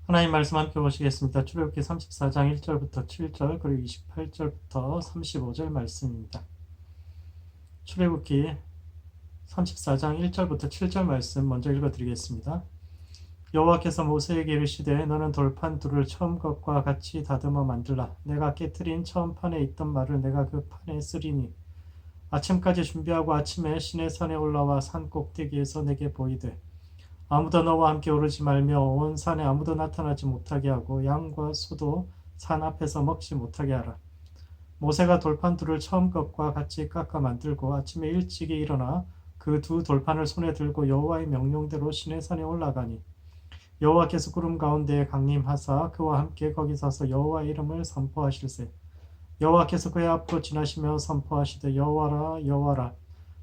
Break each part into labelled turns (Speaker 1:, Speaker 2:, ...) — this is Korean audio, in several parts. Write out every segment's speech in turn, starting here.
Speaker 1: 하나님 말씀 함께 보시겠습니다. 출애굽기 34장 1절부터 7절 그리고 28절부터 35절 말씀입니다. 출애굽기 34장 1절부터 7절 말씀 먼저 읽어드리겠습니다. 여호와께서 모세에게 이르시되 너는 돌판 둘을 처음 것과 같이 다듬어 만들라. 내가 깨트린 처음 판에 있던 말을 내가 그 판에 쓰리니 아침까지 준비하고 아침에 시내산에 올라와 산 꼭대기에서 내게 보이되 아무도 너와 함께 오르지 말며 온 산에 아무도 나타나지 못하게 하고 양과 소도 산 앞에서 먹지 못하게 하라. 모세가 돌판 둘을 처음 것과 같이 깎아 만들고 아침에 일찍이 일어나 그 두 돌판을 손에 들고 여호와의 명령대로 시내산에 올라가니 여호와께서 구름 가운데에 강림하사 그와 함께 거기 서서 여호와의 이름을 선포하실세. 여호와께서 그의 앞으로 지나시며 선포하시되 여호와라 여호와라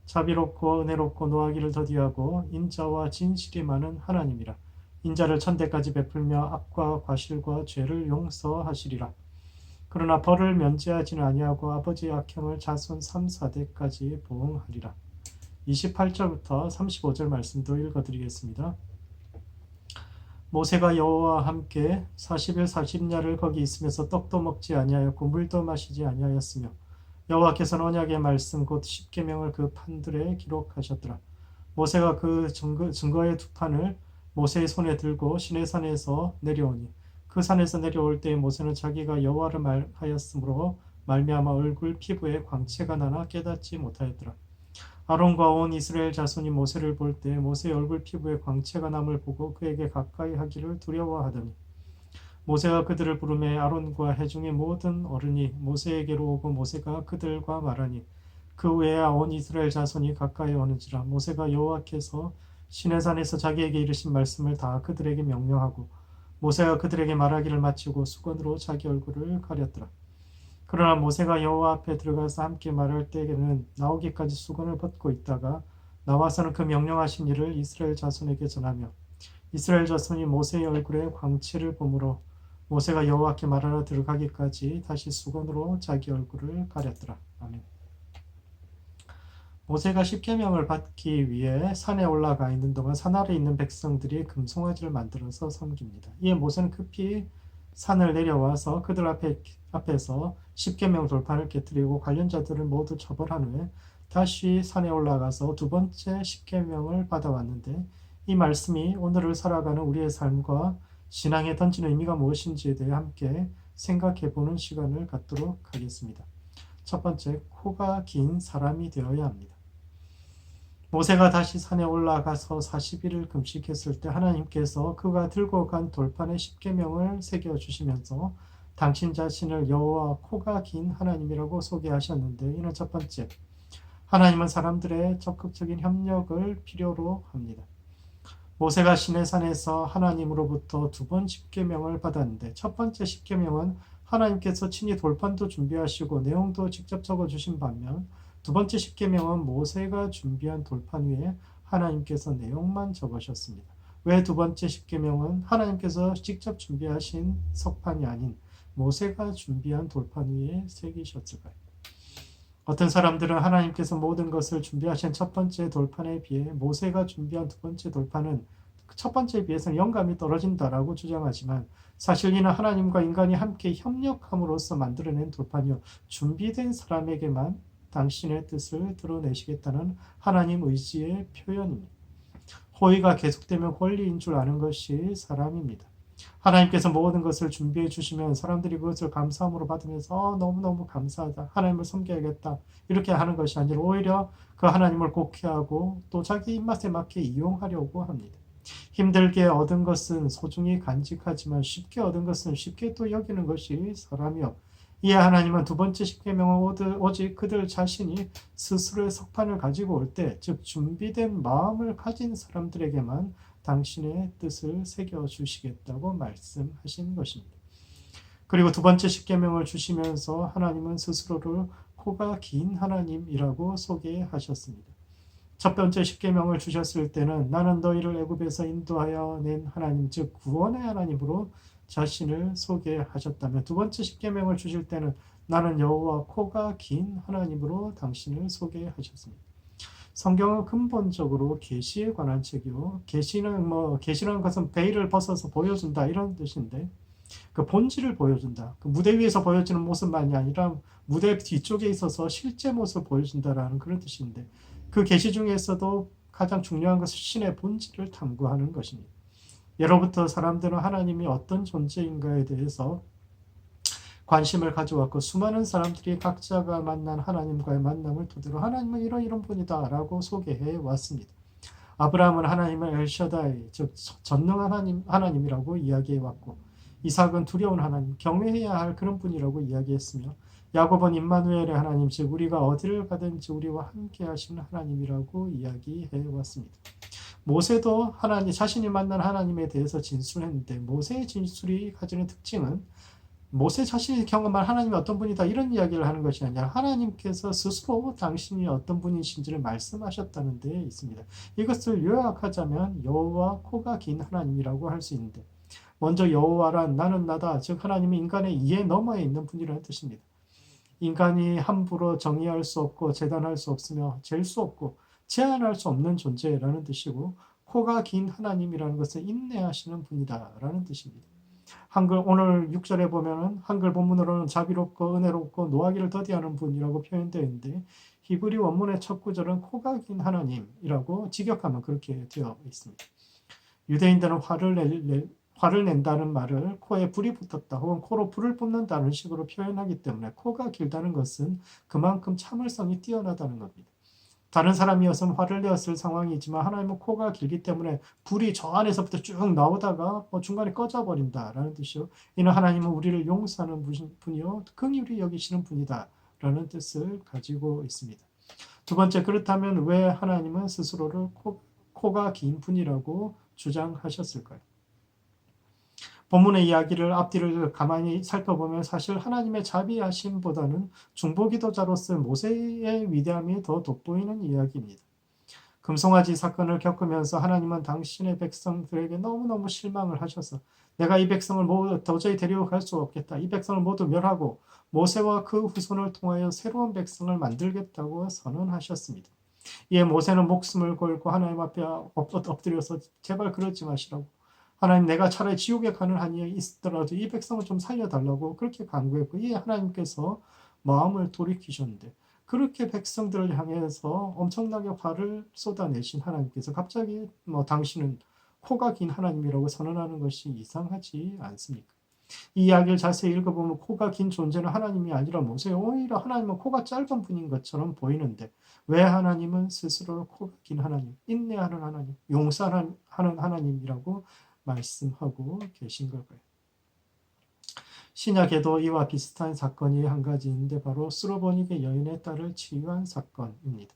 Speaker 1: 자비롭고 은혜롭고 노하기를 더디하고 인자와 진실이 많은 하나님이라. 인자를 천대까지 베풀며 악과 과실과 죄를 용서하시리라. 그러나 벌을 면제하지는 아니하고 아버지의 악행을 자손 3, 4대까지 보응하리라. 28절부터 35절 말씀도 읽어드리겠습니다. 모세가 여호와와 함께 40일 40야를 거기 있으면서 떡도 먹지 아니하였고 물도 마시지 아니하였으며 여호와께서는 언약의 말씀 곧 십계명을 그 판들에 기록하셨더라. 모세가 그 증거의 두 판을 모세의 손에 들고 시내산에서 내려오니 그 산에서 내려올 때에 모세는 자기가 여호와를 말하였으므로 말미암아 얼굴 피부에 광채가 나나 깨닫지 못하였더라. 아론과 온 이스라엘 자손이 모세를 볼 때 모세의 얼굴 피부에 광채가 남을 보고 그에게 가까이 하기를 두려워하더니 모세가 그들을 부르매 아론과 회중의 모든 어른이 모세에게로 오고 모세가 그들과 말하니 그 외에 온 이스라엘 자손이 가까이 오는지라. 모세가 여호와께서 시내산에서 자기에게 이르신 말씀을 다 그들에게 명령하고 모세가 그들에게 말하기를 마치고 수건으로 자기 얼굴을 가렸더라. 그러나 모세가 여호와 앞에 들어가서 함께 말할 때에는 나오기까지 수건을 벗고 있다가 나와서는 그 명령하신 일을 이스라엘 자손에게 전하며 이스라엘 자손이 모세의 얼굴에 광채를 보므로 모세가 여호와께 말하러 들어가기까지 다시 수건으로 자기 얼굴을 가렸더라. 아멘. 모세가 십계명을 받기 위해 산에 올라가 있는 동안 산 아래 있는 백성들이 금송아지를 만들어서 섬깁니다. 이에 모세는 급히 산을 내려와서 그들 앞에서 십계명 돌판을 깨뜨리고 관련자들을 모두 처벌한 후에 다시 산에 올라가서 두 번째 십계명을 받아왔는데 이 말씀이 오늘을 살아가는 우리의 삶과 신앙에 던지는 의미가 무엇인지에 대해 함께 생각해 보는 시간을 갖도록 하겠습니다. 첫 번째, 코가 긴 사람이 되어야 합니다. 모세가 다시 산에 올라가서 40일을 금식했을 때 하나님께서 그가 들고 간 돌판에 십계명을 새겨주시면서 당신 자신을 여호와 코가 긴 하나님이라고 소개하셨는데 이는 첫 번째, 하나님은 사람들의 적극적인 협력을 필요로 합니다. 모세가 시내산에서 하나님으로부터 두 번 십계명을 받았는데 첫 번째 십계명은 하나님께서 친히 돌판도 준비하시고 내용도 직접 적어주신 반면 두 번째 십계명은 모세가 준비한 돌판 위에 하나님께서 내용만 적으셨습니다. 왜 두 번째 십계명은 하나님께서 직접 준비하신 석판이 아닌 모세가 준비한 돌판 위에 새기셨을까요? 어떤 사람들은 하나님께서 모든 것을 준비하신 첫 번째 돌판에 비해 모세가 준비한 두 번째 돌판은 첫 번째에 비해서는 영감이 떨어진다라고 주장하지만 사실 이는 하나님과 인간이 함께 협력함으로써 만들어낸 돌판이요 준비된 사람에게만 당신의 뜻을 드러내시겠다는 하나님 의지의 표현입니다. 호의가 계속되면 권리인 줄 아는 것이 사람입니다. 하나님께서 모든 것을 준비해 주시면 사람들이 그것을 감사함으로 받으면서 너무너무 감사하다. 하나님을 섬겨야겠다. 이렇게 하는 것이 아니라 오히려 그 하나님을 곡해하고 또 자기 입맛에 맞게 이용하려고 합니다. 힘들게 얻은 것은 소중히 간직하지만 쉽게 얻은 것은 쉽게 또 여기는 것이 사람이요. 이에 하나님은 두 번째 십계명은 오직 그들 자신이 스스로의 석판을 가지고 올 때, 즉 준비된 마음을 가진 사람들에게만 당신의 뜻을 새겨주시겠다고 말씀하신 것입니다. 그리고 두 번째 십계명을 주시면서 하나님은 스스로를 코가 긴 하나님이라고 소개하셨습니다. 첫 번째 십계명을 주셨을 때는 나는 너희를 애굽에서 인도하여 낸 하나님, 즉 구원의 하나님으로 자신을 소개하셨다면 두 번째 십계명을 주실 때는 나는 여호와 코가 긴 하나님으로 당신을 소개하셨습니다. 성경은 근본적으로 계시에 관한 책이요. 계시라는 것은 베일을 벗어서 보여준다 이런 뜻인데 그 본질을 보여준다. 그 무대 위에서 보여지는 모습만이 아니라 무대 뒤쪽에 있어서 실제 모습을 보여준다라는 그런 뜻인데 그 계시 중에서도 가장 중요한 것은 신의 본질을 탐구하는 것입니다. 예로부터 사람들은 하나님이 어떤 존재인가에 대해서 관심을 가져왔고 수많은 사람들이 각자가 만난 하나님과의 만남을 토대로 하나님은 이런 분이다 라고 소개해 왔습니다. 아브라함은 하나님을 엘샤다이 즉 전능한 하나님이라고 이야기해 왔고 이삭은 두려운 하나님, 경외해야 할 그런 분이라고 이야기했으며 야곱은 임마누엘의 하나님 즉 우리가 어디를 가든지 우리와 함께 하시는 하나님이라고 이야기해 왔습니다. 모세도 자신이 만난 하나님에 대해서 진술했는데 모세의 진술이 가지는 특징은 모세 자신이 경험한 하나님이 어떤 분이다 이런 이야기를 하는 것이 아니라 하나님께서 스스로 당신이 어떤 분이신지를 말씀하셨다는 데 있습니다. 이것을 요약하자면 여호와 코가 긴 하나님이라고 할 수 있는데 먼저 여호와란 나는 나다 즉 하나님이 인간의 이해 너머에 있는 분이라는 뜻입니다. 인간이 함부로 정의할 수 없고 재단할 수 없으며 잴 수 없고 제한할 수 없는 존재라는 뜻이고 코가 긴 하나님이라는 것은 인내하시는 분이다 라는 뜻입니다. 오늘 6절에 보면은 한글 본문으로는 자비롭고 은혜롭고 노하기를 더디하는 분이라고 표현되어 있는데 히브리 원문의 첫 구절은 코가 긴 하나님이라고 직역하면 그렇게 되어 있습니다. 유대인들은 화를 낸다는 말을 코에 불이 붙었다 혹은 코로 불을 뿜는다는 식으로 표현하기 때문에 코가 길다는 것은 그만큼 참을성이 뛰어나다는 겁니다. 다른 사람이었으면 화를 내었을 상황이지만 하나님은 코가 길기 때문에 불이 저 안에서부터 쭉 나오다가 중간에 꺼져버린다라는 뜻이요. 이는 하나님은 우리를 용서하는 분이요 긍휼히 여기시는 분이다라는 뜻을 가지고 있습니다. 두 번째, 그렇다면 왜 하나님은 스스로를 코가 긴 분이라고 주장하셨을까요? 본문의 이야기를 앞뒤를 가만히 살펴보면 사실 하나님의 자비하심보다는 중보기도자로서 모세의 위대함이 더 돋보이는 이야기입니다. 금송아지 사건을 겪으면서 하나님은 당신의 백성들에게 너무너무 실망을 하셔서 내가 이 백성을 도저히 데려갈 수 없겠다. 이 백성을 모두 멸하고 모세와 그 후손을 통하여 새로운 백성을 만들겠다고 선언하셨습니다. 이에 모세는 목숨을 걸고 하나님 앞에 엎드려서 제발 그러지 마시라고 하나님 내가 차라리 지옥에 가는 한이 있더라도 이 백성을 좀 살려달라고 그렇게 간구했고 이에 하나님께서 마음을 돌이키셨는데 그렇게 백성들을 향해서 엄청나게 화를 쏟아내신 하나님께서 갑자기 당신은 코가 긴 하나님이라고 선언하는 것이 이상하지 않습니까? 이 이야기를 자세히 읽어보면 코가 긴 존재는 하나님이 아니라 모세예요. 오히려 하나님은 코가 짧은 분인 것처럼 보이는데 왜 하나님은 스스로를 코가 긴 하나님, 인내하는 하나님, 용서하는 하나님이라고 말씀하고 계신 걸까요? 신약에도 이와 비슷한 사건이 한 가지 있는데 바로 스로보니게 여인의 딸을 치유한 사건입니다.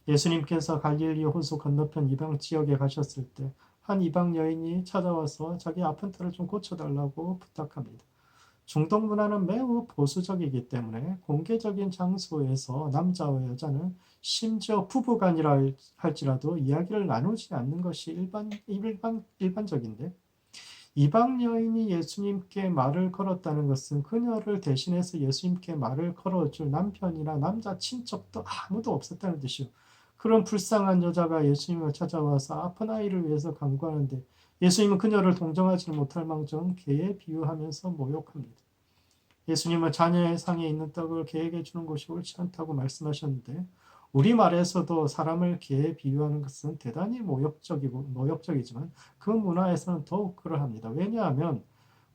Speaker 1: 예수님께서 갈릴리 호수 건너편 이방 지역에 가셨을 때 한 이방 여인이 찾아와서 자기 아픈 딸을 좀 고쳐달라고 부탁합니다. 중동 문화는 매우 보수적이기 때문에 공개적인 장소에서 남자와 여자는 심지어 부부간이라 할지라도 이야기를 나누지 않는 것이 일반적인데 이방 여인이 예수님께 말을 걸었다는 것은 그녀를 대신해서 예수님께 말을 걸어줄 남편이나 남자 친척도 아무도 없었다는 뜻이요. 그런 불쌍한 여자가 예수님을 찾아와서 아픈 아이를 위해서 간구하는데 예수님은 그녀를 동정하지 못할 망정 개에 비유하면서 모욕합니다. 예수님은 자녀의 상에 있는 떡을 개에게 주는 것이 옳지 않다고 말씀하셨는데 우리말에서도 사람을 개에 비유하는 것은 대단히 모욕적이지만 그 문화에서는 더욱 그러합니다. 왜냐하면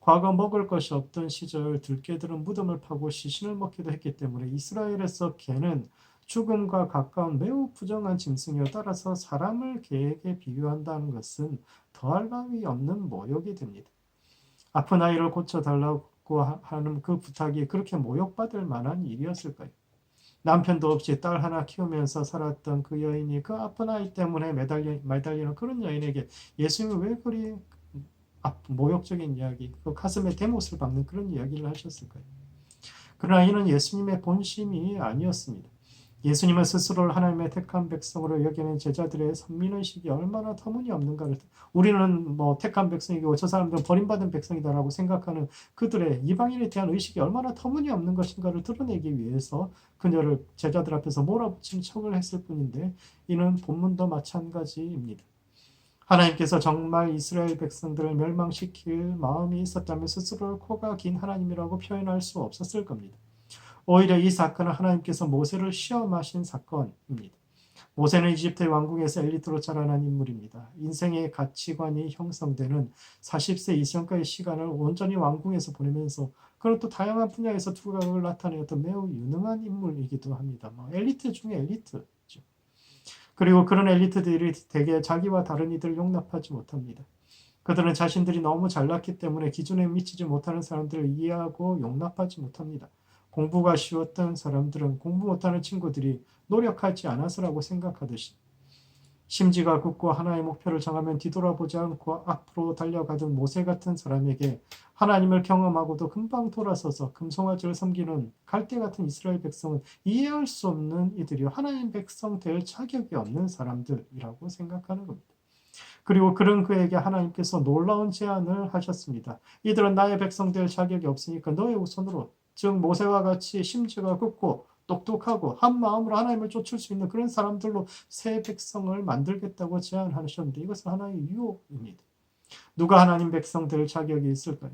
Speaker 1: 과거 먹을 것이 없던 시절 들개들은 무덤을 파고 시신을 먹기도 했기 때문에 이스라엘에서 개는 죽음과 가까운 매우 부정한 짐승이어 따라서 사람을 개에게 비유한다는 것은 더할 나위 없는 모욕이 됩니다. 아픈 아이를 고쳐달라고 하는 그 부탁이 그렇게 모욕받을 만한 일이었을까요? 남편도 없이 딸 하나 키우면서 살았던 그 여인이 그 아픈 아이 때문에 매달리는 그런 여인에게 예수님이 왜 그리 모욕적인 이야기, 그 가슴에 대못을 박는 그런 이야기를 하셨을까요? 그러나 이는 예수님의 본심이 아니었습니다. 예수님은 스스로를 하나님의 택한 백성으로 여기는 제자들의 선민의식이 얼마나 터무니없는가를, 우리는 뭐 택한 백성이고 저 사람들은 버림받은 백성이다라고 생각하는 그들의 이방인에 대한 의식이 얼마나 터무니없는 것인가를 드러내기 위해서 그녀를 제자들 앞에서 몰아붙인 척을 했을 뿐인데, 이는 본문도 마찬가지입니다. 하나님께서 정말 이스라엘 백성들을 멸망시킬 마음이 있었다면 스스로를 코가 긴 하나님이라고 표현할 수 없었을 겁니다. 오히려 이 사건은 하나님께서 모세를 시험하신 사건입니다. 모세는 이집트 왕궁에서 엘리트로 자라난 인물입니다. 인생의 가치관이 형성되는 40세 이전까지 시간을 온전히 왕궁에서 보내면서, 그리고 또 다양한 분야에서 두각을 나타내었던 매우 유능한 인물이기도 합니다. 엘리트 중에 엘리트죠. 그리고 그런 엘리트들이 대개 자기와 다른 이들을 용납하지 못합니다. 그들은 자신들이 너무 잘났기 때문에 기준에 미치지 못하는 사람들을 이해하고 용납하지 못합니다. 공부가 쉬웠던 사람들은 공부 못하는 친구들이 노력하지 않아서라고 생각하듯이, 심지가 굳고 하나의 목표를 정하면 뒤돌아보지 않고 앞으로 달려가던 모세 같은 사람에게 하나님을 경험하고도 금방 돌아서서 금송아지를 섬기는 갈대 같은 이스라엘 백성은 이해할 수 없는 이들이 하나님 백성 될 자격이 없는 사람들이라고 생각하는 겁니다. 그리고 그런 그에게 하나님께서 놀라운 제안을 하셨습니다. 이들은 나의 백성 될 자격이 없으니까 너의 우선으로, 즉 모세와 같이 심지가 굳고 똑똑하고 한 마음으로 하나님을 쫓을 수 있는 그런 사람들로 새 백성을 만들겠다고 제안하셨는데, 이것은 하나의 유혹입니다. 누가 하나님 백성 될 자격이 있을까요?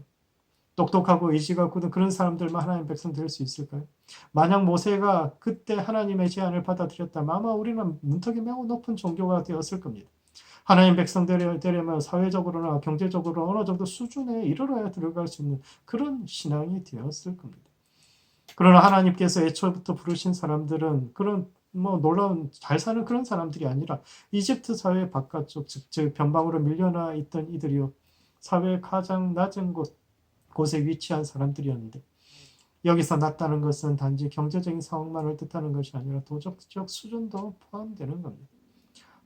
Speaker 1: 똑똑하고 의지가 굳은 그런 사람들만 하나님 백성 될 수 있을까요? 만약 모세가 그때 하나님의 제안을 받아들였다면 아마 우리는 문턱이 매우 높은 종교가 되었을 겁니다. 하나님 백성 되려면 사회적으로나 경제적으로 어느 정도 수준에 이르러야 들어갈 수 있는 그런 신앙이 되었을 겁니다. 그러나 하나님께서 애초부터 부르신 사람들은 그런 놀라운 잘 사는 그런 사람들이 아니라 이집트 사회 바깥쪽, 즉 변방으로 밀려나 있던 이들이요, 사회의 가장 낮은 곳에 위치한 사람들이었는데, 여기서 낮다는 것은 단지 경제적인 상황만을 뜻하는 것이 아니라 도덕적 수준도 포함되는 겁니다.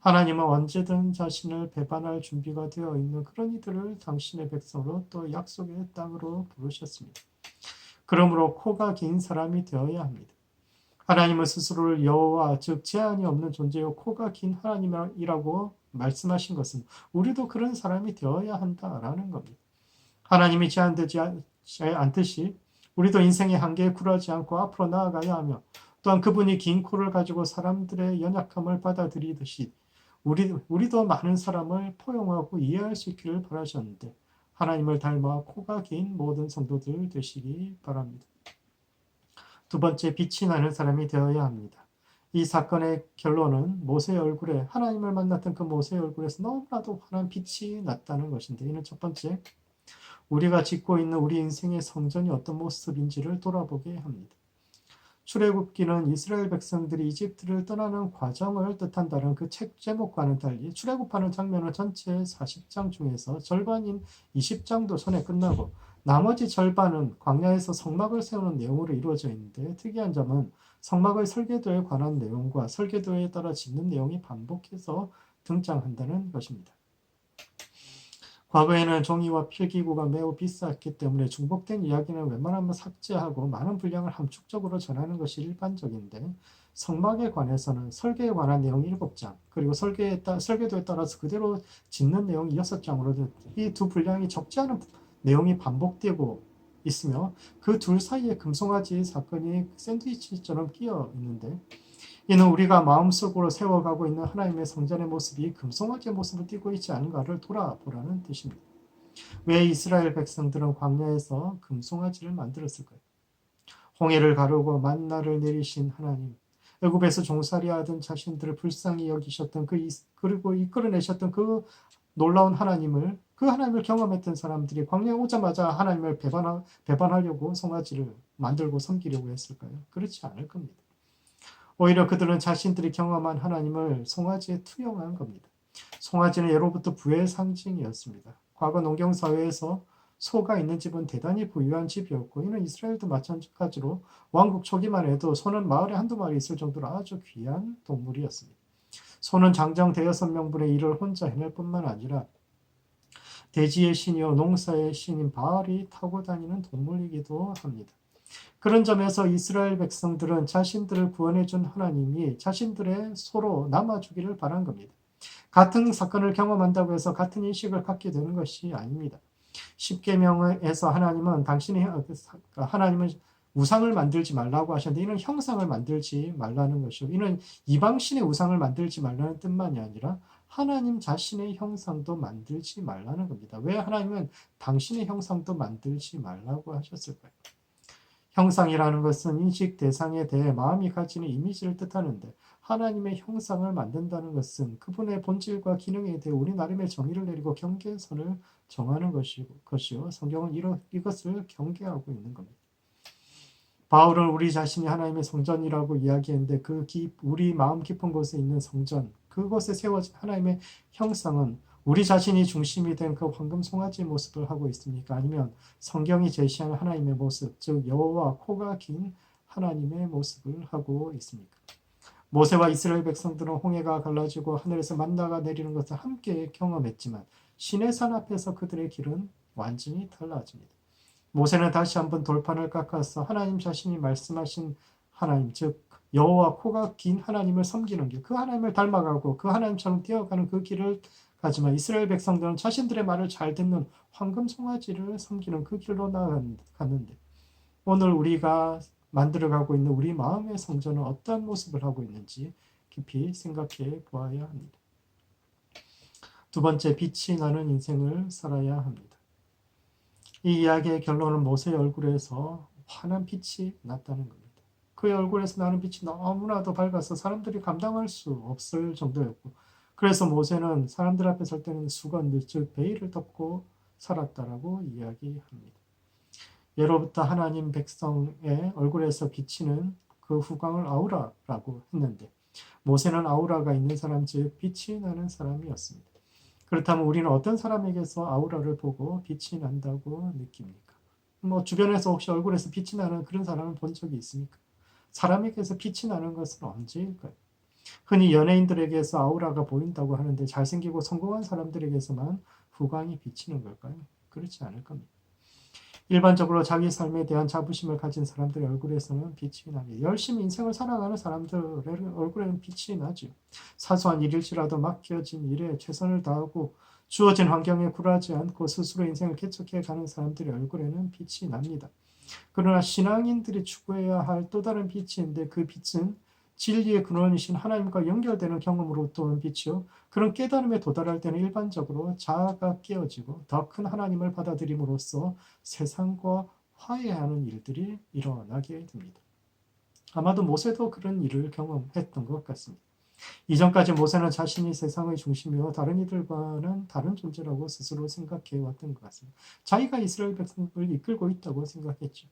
Speaker 1: 하나님은 언제든 자신을 배반할 준비가 되어 있는 그런 이들을 당신의 백성으로 또 약속의 땅으로 부르셨습니다. 그러므로 코가 긴 사람이 되어야 합니다. 하나님은 스스로를 여호와, 즉 제한이 없는 존재요 코가 긴 하나님이라고 말씀하신 것은 우리도 그런 사람이 되어야 한다라는 겁니다. 하나님이 제한되지 않듯이 우리도 인생의 한계에 굴하지 않고 앞으로 나아가야 하며, 또한 그분이 긴 코를 가지고 사람들의 연약함을 받아들이듯이 우리도 많은 사람을 포용하고 이해할 수 있기를 바라셨는데, 하나님을 닮아 코가 긴 모든 성도들 되시기 바랍니다. 두 번째, 빛이 나는 사람이 되어야 합니다. 이 사건의 결론은 모세의 얼굴에, 하나님을 만났던 그 모세의 얼굴에서 너무나도 환한 빛이 났다는 것인데, 이는 첫 번째, 우리가 짓고 있는 우리 인생의 성전이 어떤 모습인지를 돌아보게 합니다. 출애굽기는 이스라엘 백성들이 이집트를 떠나는 과정을 뜻한다는 그 책 제목과는 달리 출애굽하는 장면은 전체 40장 중에서 절반인 20장도 손에 끝나고, 나머지 절반은 광야에서 성막을 세우는 내용으로 이루어져 있는데, 특이한 점은 성막의 설계도에 관한 내용과 설계도에 따라 짓는 내용이 반복해서 등장한다는 것입니다. 과거에는 종이와 필기구가 매우 비쌌기 때문에 중복된 이야기는 웬만하면 삭제하고 많은 분량을 함축적으로 전하는 것이 일반적인데, 성막에 관해서는 설계에 관한 내용 7장, 그리고 설계도에 따라서 그대로 짓는 내용 6장으로 이 두 분량이 적지 않은 내용이 반복되고 있으며, 그 둘 사이에 금송아지 사건이 샌드위치처럼 끼어 있는데, 이는 우리가 마음속으로 세워가고 있는 하나님의 성전의 모습이 금송아지의 모습을 띠고 있지 않은가를 돌아보라는 뜻입니다. 왜 이스라엘 백성들은 광야에서 금송아지를 만들었을까요? 홍해를 가르고 만나를 내리신 하나님, 애굽에서 종살이하던 자신들을 불쌍히 여기셨던 그리고 이끌어내셨던 그 놀라운 하나님을, 그 하나님을 경험했던 사람들이 광야에 오자마자 하나님을 배반하려고 송아지를 만들고 섬기려고 했을까요? 그렇지 않을 겁니다. 오히려 그들은 자신들이 경험한 하나님을 송아지에 투영한 겁니다. 송아지는 예로부터 부의 상징이었습니다. 과거 농경사회에서 소가 있는 집은 대단히 부유한 집이었고, 이는 이스라엘도 마찬가지로 왕국 초기만 해도 소는 마을에 한두 마리 있을 정도로 아주 귀한 동물이었습니다. 소는 장정 대여섯 명분의 일을 혼자 해낼 뿐만 아니라 대지의 신이요 농사의 신인 바알이 타고 다니는 동물이기도 합니다. 그런 점에서 이스라엘 백성들은 자신들을 구원해 준 하나님이 자신들의 소로 남아주기를 바란 겁니다. 같은 사건을 경험한다고 해서 같은 인식을 갖게 되는 것이 아닙니다. 십계명에서 하나님은 우상을 만들지 말라고 하셨는데 이는 형상을 만들지 말라는 것이고 이는 이방신의 우상을 만들지 말라는 뜻만이 아니라 하나님 자신의 형상도 만들지 말라는 겁니다. 왜 하나님은 당신의 형상도 만들지 말라고 하셨을까요? 형상이라는 것은 인식 대상에 대해 마음이 가지는 이미지를 뜻하는데 하나님의 형상을 만든다는 것은 그분의 본질과 기능에 대해 우리 나름의 정의를 내리고 경계선을 정하는 것이요. 성경은 이것을 경계하고 있는 겁니다. 바울은 우리 자신이 하나님의 성전이라고 이야기했는데 우리 마음 깊은 곳에 있는 성전, 그곳에 세워진 하나님의 형상은 우리 자신이 중심이 된 그 황금 송아지 모습을 하고 있습니까? 아니면 성경이 제시하는 하나님의 모습, 즉 여호와 코가 긴 하나님의 모습을 하고 있습니까? 모세와 이스라엘 백성들은 홍해가 갈라지고 하늘에서 만나가 내리는 것을 함께 경험했지만 시내산 앞에서 그들의 길은 완전히 달라집니다. 모세는 다시 한번 돌판을 깎아서 하나님 자신이 말씀하신 하나님, 즉 여호와 코가 긴 하나님을 섬기는 길, 그 하나님을 닮아가고 그 하나님처럼 뛰어가는 그 길을 가지만 이스라엘 백성들은 자신들의 말을 잘 듣는 황금 송아지를 섬기는 그 길로 나아갔는데 오늘 우리가 만들어가고 있는 우리 마음의 성전은 어떤 모습을 하고 있는지 깊이 생각해 보아야 합니다. 두 번째, 빛이 나는 인생을 살아야 합니다. 이 이야기의 결론은 모세의 얼굴에서 환한 빛이 났다는 겁니다. 그의 얼굴에서 나는 빛이 너무나도 밝아서 사람들이 감당할 수 없을 정도였고 그래서 모세는 사람들 앞에 설 때는 수건, 즉 베일을 덮고 살았다라고 이야기합니다. 예로부터 하나님 백성의 얼굴에서 비치는 그 후광을 아우라라고 했는데 모세는 아우라가 있는 사람, 즉 빛이 나는 사람이었습니다. 그렇다면 우리는 어떤 사람에게서 아우라를 보고 빛이 난다고 느낍니까? 주변에서 혹시 얼굴에서 빛이 나는 그런 사람을 본 적이 있습니까? 사람에게서 빛이 나는 것은 언제일까요? 흔히 연예인들에게서 아우라가 보인다고 하는데 잘생기고 성공한 사람들에게서만 후광이 비치는 걸까요? 그렇지 않을 겁니다. 일반적으로 자기 삶에 대한 자부심을 가진 사람들의 얼굴에서는 빛이 납니다. 열심히 인생을 살아가는 사람들의 얼굴에는 빛이 나죠. 사소한 일일지라도 맡겨진 일에 최선을 다하고 주어진 환경에 굴하지 않고 스스로 인생을 개척해 가는 사람들의 얼굴에는 빛이 납니다. 그러나 신앙인들이 추구해야 할 또 다른 빛이 있는데 그 빛은 진리의 근원이신 하나님과 연결되는 경험으로부터 오는 빛이요. 그런 깨달음에 도달할 때는 일반적으로 자아가 깨어지고 더 큰 하나님을 받아들임으로써 세상과 화해하는 일들이 일어나게 됩니다. 아마도 모세도 그런 일을 경험했던 것 같습니다. 이전까지 모세는 자신이 세상의 중심이요 다른 이들과는 다른 존재라고 스스로 생각해 왔던 것 같습니다. 자기가 이스라엘 백성을 이끌고 있다고 생각했죠.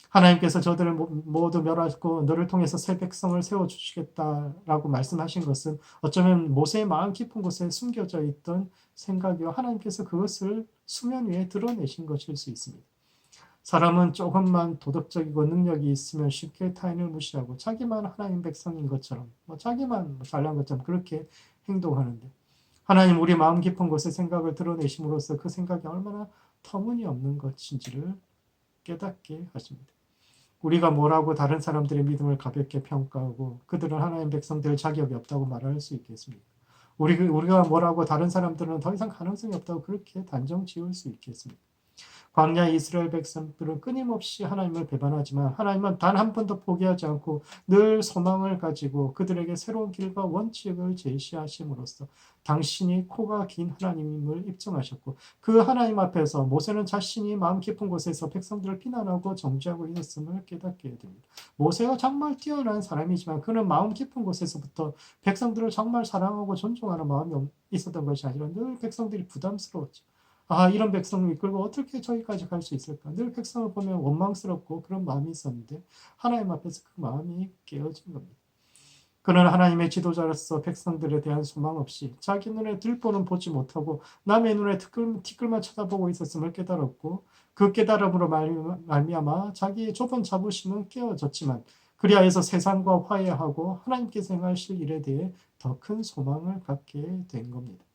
Speaker 1: 하나님께서 저들을 모두 멸하고 너를 통해서 새 백성을 세워주시겠다라고 말씀하신 것은 어쩌면 모세의 마음 깊은 곳에 숨겨져 있던 생각이요. 하나님께서 그것을 수면 위에 드러내신 것일 수 있습니다. 사람은 조금만 도덕적이고 능력이 있으면 쉽게 타인을 무시하고 자기만 하나님 백성인 것처럼 자기만 잘난 것처럼 그렇게 행동하는데 하나님 우리 마음 깊은 곳에 생각을 드러내심으로써 그 생각이 얼마나 터무니없는 것인지를 깨닫게 하십니다. 우리가 뭐라고 다른 사람들의 믿음을 가볍게 평가하고 그들은 하나님 백성 될 자격이 없다고 말할 수 있겠습니까? 우리가 뭐라고 다른 사람들은 더 이상 가능성이 없다고 그렇게 단정 지을 수 있겠습니까? 광야 이스라엘 백성들은 끊임없이 하나님을 배반하지만 하나님은 단 한 번도 포기하지 않고 늘 소망을 가지고 그들에게 새로운 길과 원칙을 제시하심으로써 당신이 코가 긴 하나님임을 입증하셨고 그 하나님 앞에서 모세는 자신이 마음 깊은 곳에서 백성들을 비난하고 정죄하고 있었음을 깨닫게 됩니다. 모세가 정말 뛰어난 사람이지만 그는 마음 깊은 곳에서부터 백성들을 정말 사랑하고 존중하는 마음이 있었던 것이 아니라 늘 백성들이 부담스러웠죠. 이런 백성을 이끌고 어떻게 저기까지 갈 수 있을까? 늘 백성을 보면 원망스럽고 그런 마음이 있었는데 하나님 앞에서 그 마음이 깨어진 겁니다. 그는 하나님의 지도자로서 백성들에 대한 소망 없이 자기 눈에 들보는 보지 못하고 남의 눈에 티끌만 쳐다보고 있었음을 깨달았고 그 깨달음으로 말미암아 자기의 좁은 자부심은 깨어졌지만 그리하여서 세상과 화해하고 하나님께서 행하실 일에 대해 더 큰 소망을 갖게 된 겁니다.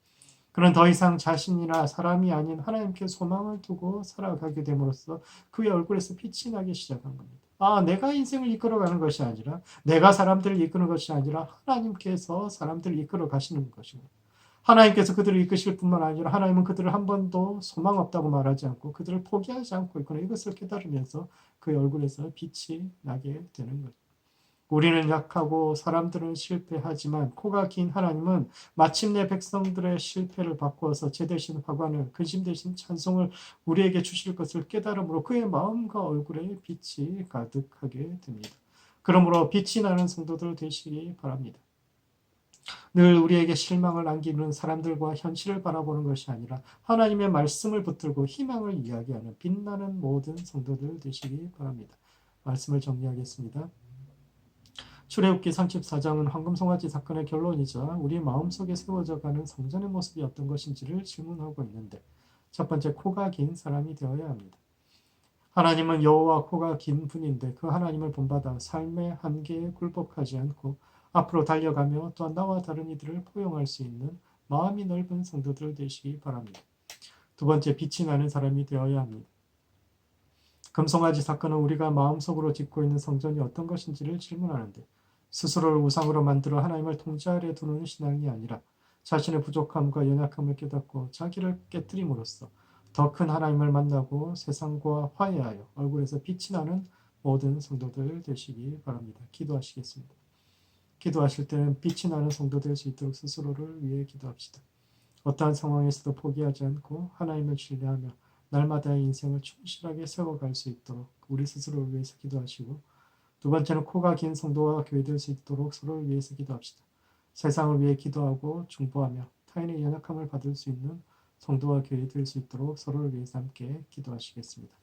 Speaker 1: 그는 더 이상 자신이나 사람이 아닌 하나님께 소망을 두고 살아가게 됨으로써 그의 얼굴에서 빛이 나기 시작한 겁니다. 내가 인생을 이끌어가는 것이 아니라, 내가 사람들을 이끄는 것이 아니라 하나님께서 사람들을 이끌어 가시는 것이고, 하나님께서 그들을 이끄실 뿐만 아니라 하나님은 그들을 한 번도 소망 없다고 말하지 않고 그들을 포기하지 않고 있구나. 이것을 깨달으면서 그의 얼굴에서 빛이 나게 되는 거죠. 우리는 약하고 사람들은 실패하지만 코가 긴 하나님은 마침내 백성들의 실패를 바꾸어서 제 대신 화관을, 근심 대신 찬송을 우리에게 주실 것을 깨달음으로 그의 마음과 얼굴에 빛이 가득하게 됩니다. 그러므로 빛이 나는 성도들 되시기 바랍니다. 늘 우리에게 실망을 안기는 사람들과 현실을 바라보는 것이 아니라 하나님의 말씀을 붙들고 희망을 이야기하는 빛나는 모든 성도들 되시기 바랍니다. 말씀을 정리하겠습니다. 출애굽기 34장은 황금송아지 사건의 결론이자 우리 마음속에 세워져 가는 성전의 모습이 어떤 것인지를 질문하고 있는데, 첫 번째, 코가 긴 사람이 되어야 합니다. 하나님은 여호와 코가 긴 분인데 그 하나님을 본받아 삶의 한계에 굴복하지 않고 앞으로 달려가며 또한 나와 다른 이들을 포용할 수 있는 마음이 넓은 성도들 되시기 바랍니다. 두 번째, 빛이 나는 사람이 되어야 합니다. 금송아지 사건은 우리가 마음속으로 짓고 있는 성전이 어떤 것인지를 질문하는데, 스스로를 우상으로 만들어 하나님을 통제 아래 두는 신앙이 아니라 자신의 부족함과 연약함을 깨닫고 자기를 깨뜨림으로써 더 큰 하나님을 만나고 세상과 화해하여 얼굴에서 빛이 나는 모든 성도들 되시기 바랍니다. 기도하시겠습니다. 기도하실 때는 빛이 나는 성도 될 수 있도록 스스로를 위해 기도합시다. 어떠한 상황에서도 포기하지 않고 하나님을 신뢰하며 날마다의 인생을 충실하게 세워갈 수 있도록 우리 스스로를 위해서 기도하시고, 두 번째는 코가 긴 성도와 교회될 수 있도록 서로를 위해서 기도합시다. 세상을 위해 기도하고 중보하며 타인의 연약함을 받을 수 있는 성도와 교회 될 수 있도록 서로를 위해서 함께 기도하시겠습니다.